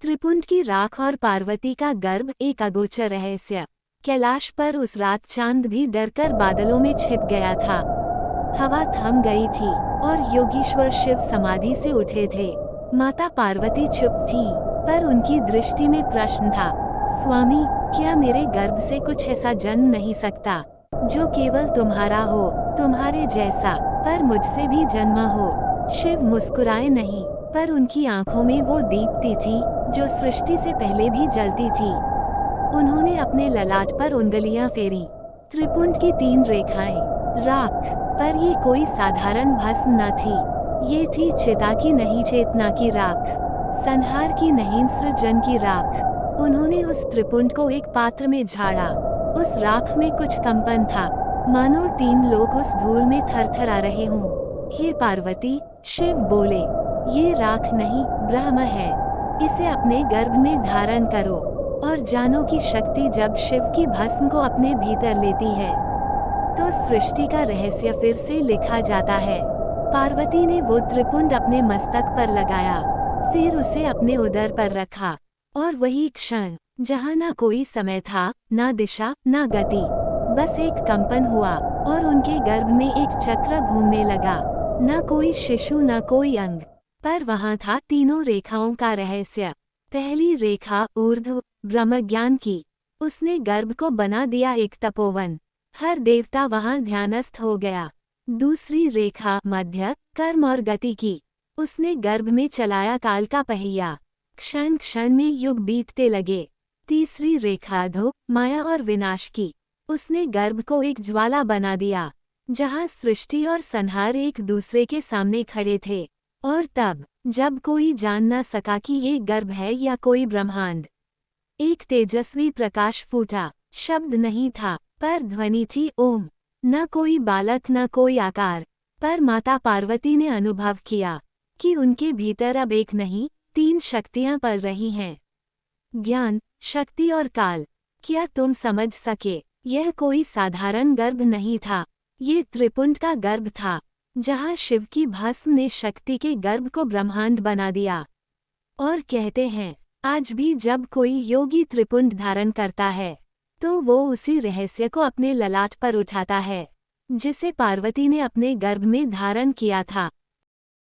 त्रिपुंड की राख और पार्वती का गर्भ एक अगोचर रहस्य। कैलाश पर उस रात चांद भी डरकर बादलों में छिप गया था। हवा थम गई थी और योगीश्वर शिव समाधि से उठे थे। माता पार्वती चुप थी, पर उनकी दृष्टि में प्रश्न था। स्वामी, क्या मेरे गर्भ से कुछ ऐसा जन्म नहीं सकता जो केवल तुम्हारा हो, तुम्हारे जैसा, पर मुझसे भी जन्मा हो? शिव मुस्कुराए नहीं, पर उनकी आंखों में वो दीप्ति थी जो सृष्टि से पहले भी जलती थी। उन्होंने अपने ललाट पर उंगलियां फेरी। त्रिपुंड की 3 रेखाएं, राख, पर ये कोई साधारण भस्म न थी। ये थी चिता की नहीं, चेतना की राख, संहार की नहीं, सृजन की राख। उन्होंने उस त्रिपुंड को एक पात्र में झाड़ा। उस राख में कुछ कंपन था, मानो 3 लोग उस धूल में थरथरा रहे हों। हे पार्वती, शिव बोले, ये राख नहीं, ब्रह्म है। इसे अपने गर्भ में धारण करो और जानो की शक्ति जब शिव की भस्म को अपने भीतर लेती है तो सृष्टि का रहस्य फिर से लिखा जाता है। पार्वती ने वो त्रिपुंड अपने मस्तक पर लगाया, फिर उसे अपने उदर पर रखा, और वही क्षण जहाँ न कोई समय था, न दिशा, न गति, बस एक कंपन हुआ और उनके गर्भ में एक चक्र घूमने लगा। न कोई शिशु, न कोई अंग, पर वहाँ था 3 रेखाओं का रहस्य। पहली रेखा ऊर्ध्व, ब्रह्मज्ञान की, उसने गर्भ को बना दिया एक तपोवन। हर देवता वहाँ ध्यानस्थ हो गया। दूसरी रेखा मध्य, कर्म और गति की, उसने गर्भ में चलाया काल का पहिया। क्षण क्षण में युग बीतते लगे। तीसरी रेखा अधो, माया और विनाश की, उसने गर्भ को एक ज्वाला बना दिया जहाँ सृष्टि और संहार एक दूसरे के सामने खड़े थे। और तब जब कोई जान न सका कि ये गर्भ है या कोई ब्रह्मांड, एक तेजस्वी प्रकाश फूटा। शब्द नहीं था, पर ध्वनि थी ओम। न कोई बालक, न कोई आकार, पर माता पार्वती ने अनुभव किया कि उनके भीतर अब एक नहीं, 3 शक्तियां पल रही हैं, ज्ञान, शक्ति और काल। क्या तुम समझ सके? यह कोई साधारण गर्भ नहीं था, ये त्रिपुंड का गर्भ था, जहाँ शिव की भस्म ने शक्ति के गर्भ को ब्रह्मांड बना दिया। और कहते हैं, आज भी जब कोई योगी त्रिपुंड धारण करता है तो वो उसी रहस्य को अपने ललाट पर उठाता है जिसे पार्वती ने अपने गर्भ में धारण किया था।